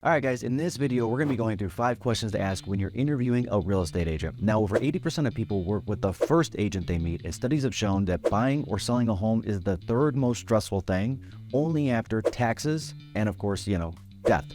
Alright guys, in this video we're going to be going through 5 questions to ask when you're interviewing a real estate agent. Now over 80% of people work with the first agent they meet, and studies have shown that buying or selling a home is the third most stressful thing, only after taxes and of course, death.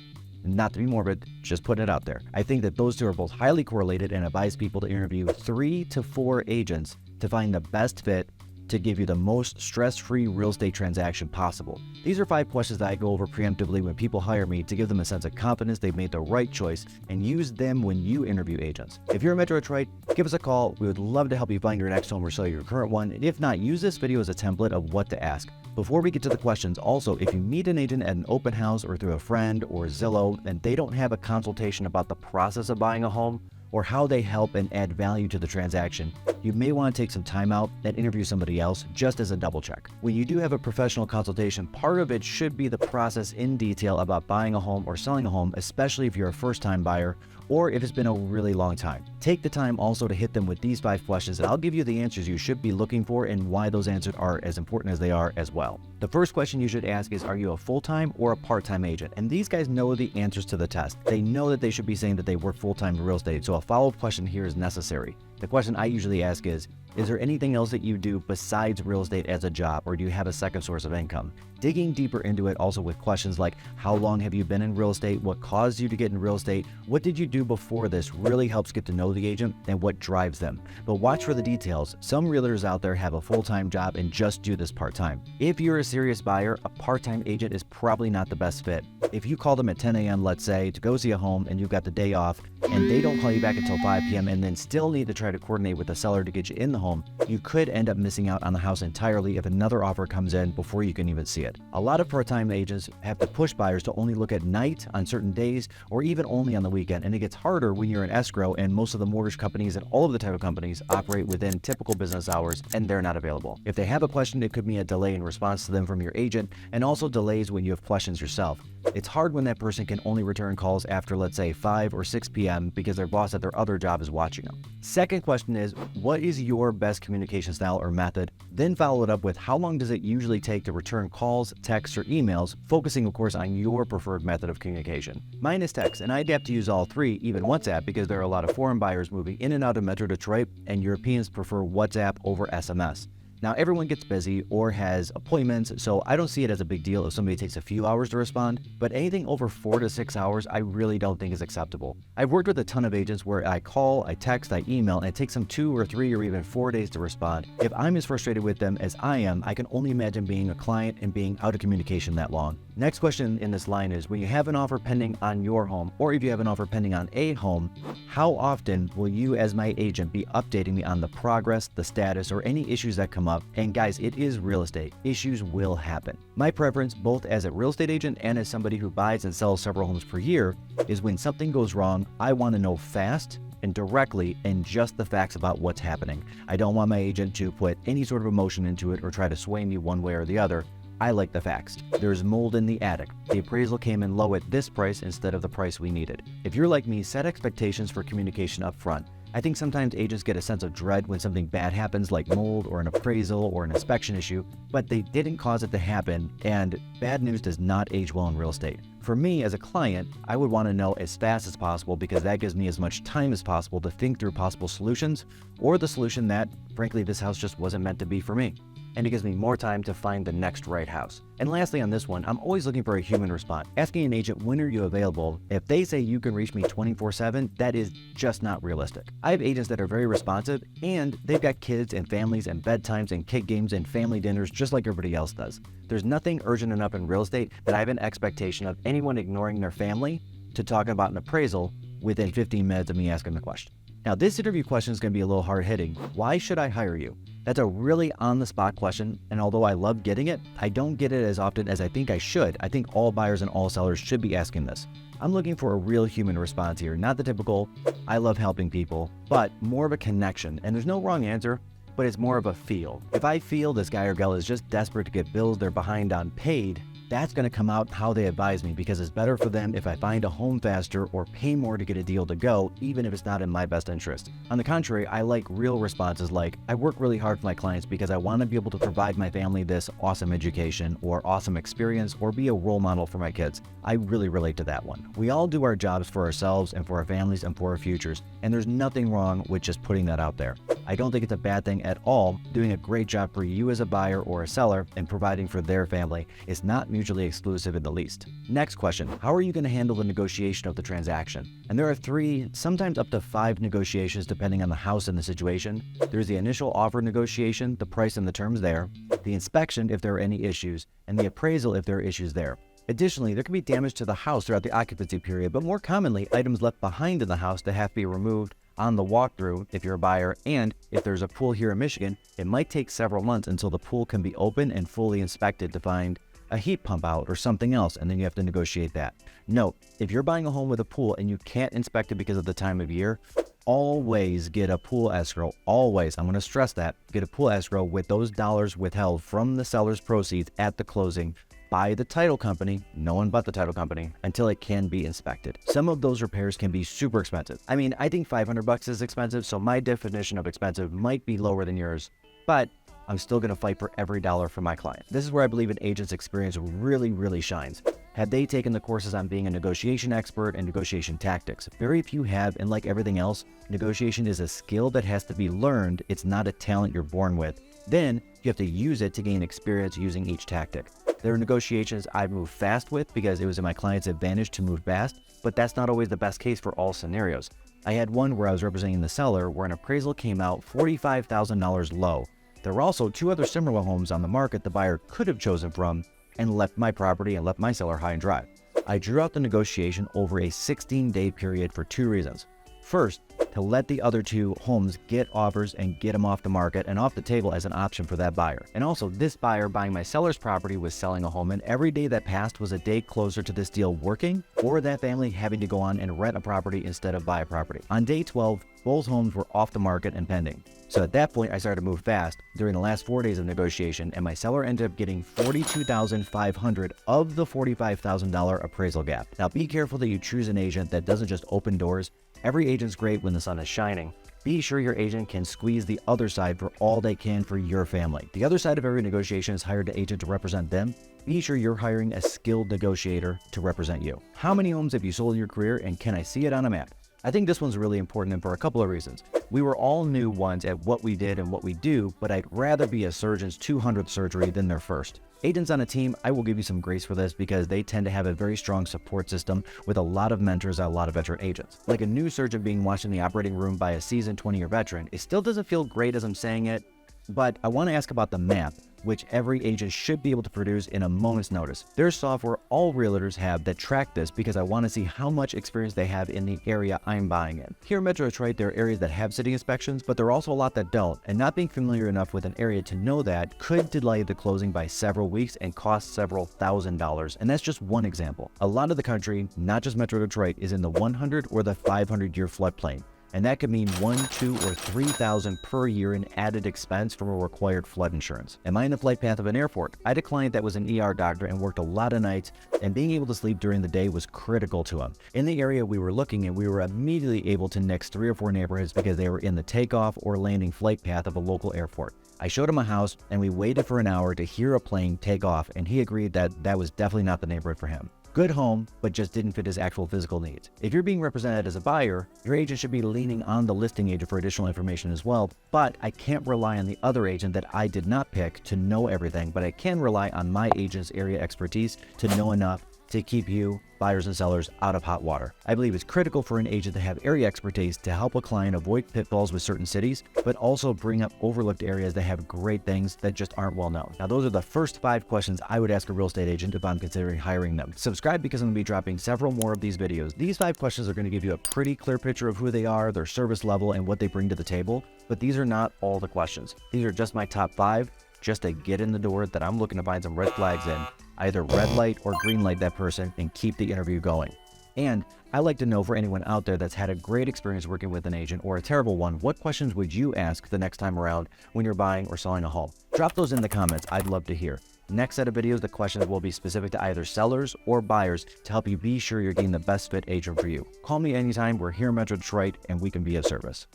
Not to be morbid, just putting it out there. I think that those two are both highly correlated and advise people to interview 3 to 4 agents to find the best fit to give you the most stress-free real estate transaction possible. These are 5 questions that I go over preemptively when people hire me to give them a sense of confidence they've made the right choice and use them when you interview agents. If you're in Metro Detroit, give us a call. We would love to help you find your next home or sell your current one. And if not, use this video as a template of what to ask. Before we get to the questions, also, if you meet an agent at an open house or through a friend or Zillow and they don't have a consultation about the process of buying a home, or how they help and add value to the transaction, you may want to take some time out and interview somebody else just as a double check. When you do have a professional consultation, part of it should be the process in detail about buying a home or selling a home, especially if you're a first-time buyer or if it's been a really long time. Take the time also to hit them with these 5 questions, and I'll give you the answers you should be looking for and why those answers are as important as they are as well. The first question you should ask is, are you a full-time or a part-time agent? And these guys know the answers to the test. They know that they should be saying that they work full-time in real estate, so a follow-up question here is necessary. The question I usually ask is there anything else that you do besides real estate as a job, or do you have a second source of income? Digging deeper into it also with questions like, how long have you been in real estate? What caused you to get in real estate? What did you do before this? Really helps get to know the agent and what drives them. But watch for the details. Some realtors out there have a full-time job and just do this part-time. If you're a serious buyer, a part-time agent is probably not the best fit. If you call them at 10 a.m., let's say, to go see a home and you've got the day off and they don't call you back until 5 p.m. and then still need to try to coordinate with the seller to get you in the home, you could end up missing out on the house entirely if another offer comes in before you can even see it. A lot of part-time agents have to push buyers to only look at night on certain days or even only on the weekend, and it gets harder when you're in escrow and most of the mortgage companies and all of the title companies operate within typical business hours and they're not available. If they have a question, it could mean a delay in response to them from your agent, and also delays when you have questions yourself. It's hard when that person can only return calls after, let's say, 5 or 6 p.m. because their boss at their other job is watching them. Second question is, what is your best communication style or method? Then follow it up with, how long does it usually take to return calls, texts, or emails, focusing of course on your preferred method of communication. Mine is text, and I adapt to use all 3, even WhatsApp, because there are a lot of foreign buyers moving in and out of Metro Detroit, and Europeans prefer WhatsApp over SMS. Now, everyone gets busy or has appointments, so I don't see it as a big deal if somebody takes a few hours to respond, but anything over 4 to 6 hours, I really don't think is acceptable. I've worked with a ton of agents where I call, I text, I email, and it takes them 2 or 3 or even 4 days to respond. If I'm as frustrated with them as I am, I can only imagine being a client and being out of communication that long. Next question in this line is, when you have an offer pending on your home, or if you have an offer pending on a home, how often will you as my agent be updating me on the progress, the status, or any issues that come up? And guys, it is real estate. Issues will happen. My preference, both as a real estate agent and as somebody who buys and sells several homes per year, is when something goes wrong, I want to know fast and directly and just the facts about what's happening. I don't want my agent to put any sort of emotion into it or try to sway me one way or the other. I like the facts. There's mold in the attic. The appraisal came in low at this price instead of the price we needed. If you're like me, set expectations for communication up front. I think sometimes agents get a sense of dread when something bad happens, like mold or an appraisal or an inspection issue, but they didn't cause it to happen, and bad news does not age well in real estate. For me as a client, I would want to know as fast as possible because that gives me as much time as possible to think through possible solutions, or the solution that, frankly, this house just wasn't meant to be for me. And it gives me more time to find the next right house. And lastly on this one, I'm always looking for a human response. Asking an agent, when are you available? If they say you can reach me 24/7, that is just not realistic. I have agents that are very responsive, and they've got kids and families and bedtimes and kid games and family dinners just like everybody else does. There's nothing urgent enough in real estate that I have an expectation of anyone ignoring their family to talk about an appraisal within 15 minutes of me asking the question. Now, this interview question is going to be a little hard-hitting. Why should I hire you? That's a really on-the-spot question, and although I love getting it, I don't get it as often as I think I should. I think all buyers and all sellers should be asking this. I'm looking for a real human response here, not the typical, I love helping people, but more of a connection. And there's no wrong answer, but it's more of a feel. If I feel this guy or gal is just desperate to get bills they're behind on paid, That's going to come out how they advise me, because it's better for them if I find a home faster or pay more to get a deal to go, even if it's not in my best interest. On the contrary, I like real responses like, I work really hard for my clients because I want to be able to provide my family this awesome education or awesome experience or be a role model for my kids. I really relate to that one. We all do our jobs for ourselves and for our families and for our futures, and there's nothing wrong with just putting that out there. I don't think it's a bad thing at all. Doing a great job for you as a buyer or a seller and providing for their family is not mutually exclusive in the least. Next question, how are you going to handle the negotiation of the transaction? And there are 3, sometimes up to 5 negotiations depending on the house and the situation. There's the initial offer negotiation, the price and the terms there, the inspection if there are any issues, and the appraisal if there are issues there. Additionally, there can be damage to the house throughout the occupancy period, but more commonly, items left behind in the house that have to be removed on the walkthrough if you're a buyer, and if there's a pool here in Michigan, it might take several months until the pool can be open and fully inspected to find a heat pump out or something else, and then you have to negotiate that. Note, if you're buying a home with a pool and you can't inspect it because of the time of year, always get a pool escrow. Always, I'm going to stress that, get a pool escrow with those dollars withheld from the seller's proceeds at the closing by the title company, no one but the title company, until it can be inspected. Some of those repairs can be super expensive. I mean, I think $500 is expensive, so my definition of expensive might be lower than yours, but I'm still going to fight for every dollar for my client. This is where I believe an agent's experience really shines. Had they taken the courses on being a negotiation expert and negotiation tactics? Very few have, and like everything else, negotiation is a skill that has to be learned. It's not a talent you're born with. Then you have to use it to gain experience using each tactic. There are negotiations I've moved fast with because it was in my client's advantage to move fast, but that's not always the best case for all scenarios. I had one where I was representing the seller where an appraisal came out $45,000 low. There were also 2 other similar homes on the market the buyer could have chosen from and left my property and left my seller high and dry. I drew out the negotiation over a 16-day period for 2 reasons. First, to let the other 2 homes get offers and get them off the market and off the table as an option for that buyer. And also, this buyer buying my seller's property was selling a home, and every day that passed was a day closer to this deal working or that family having to go on and rent a property instead of buy a property. On day 12, both homes were off the market and pending. So at that point, I started to move fast during the last 4 days of negotiation, and my seller ended up getting $42,500 of the $45,000 appraisal gap. Now, be careful that you choose an agent that doesn't just open doors. Every agent's great when the sun is shining. Be sure your agent can squeeze the other side for all they can for your family. The other side of every negotiation is hired an agent to represent them. Be sure you're hiring a skilled negotiator to represent you. How many homes have you sold in your career, and can I see it on a map? I think this one's really important, and for a couple of reasons. We were all new ones at what we did and what we do, but I'd rather be a surgeon's 200th surgery than their first. Agents on a team, I will give you some grace for this because they tend to have a very strong support system with a lot of mentors and a lot of veteran agents. Like a new surgeon being watched in the operating room by a seasoned 20-year veteran, it still doesn't feel great as I'm saying it, but I want to ask about the map, which every agent should be able to produce in a moment's notice. There's software all realtors have that track this because I want to see how much experience they have in the area I'm buying in. Here in Metro Detroit, there are areas that have city inspections, but there are also a lot that don't, and not being familiar enough with an area to know that could delay the closing by several weeks and cost several $1,000s, and that's just one example. A lot of the country, not just Metro Detroit, is in the 100 or the 500-year floodplain. And that could mean $1,000, $2,000, or $3,000 per year in added expense from a required flood insurance. Am I in the flight path of an airport? I had a client that was an ER doctor and worked a lot of nights, and being able to sleep during the day was critical to him. In the area we were looking at, we were immediately able to nix 3 or 4 neighborhoods because they were in the takeoff or landing flight path of a local airport. I showed him a house, and we waited for an hour to hear a plane take off, and he agreed that that was definitely not the neighborhood for him. Good home, but just didn't fit his actual physical needs. If you're being represented as a buyer, your agent should be leaning on the listing agent for additional information as well, but I can't rely on the other agent that I did not pick to know everything, but I can rely on my agent's area expertise to know enough to keep you, buyers and sellers, out of hot water. I believe it's critical for an agent to have area expertise to help a client avoid pitfalls with certain cities, but also bring up overlooked areas that have great things that just aren't well known. Now, those are the first 5 questions I would ask a real estate agent if I'm considering hiring them. Subscribe because I'm going to be dropping several more of these videos. These 5 questions are going to give you a pretty clear picture of who they are, their service level, and what they bring to the table, but these are not all the questions. These are just my top 5, just to get in the door that I'm looking to find some red flags in. Either red light or green light that person and keep the interview going. And I like to know for anyone out there that's had a great experience working with an agent or a terrible one, what questions would you ask the next time around when you're buying or selling a home? Drop those in the comments. I'd love to hear. Next set of videos, the questions will be specific to either sellers or buyers to help you be sure you're getting the best fit agent for you. Call me anytime. We're here in Metro Detroit and we can be of service.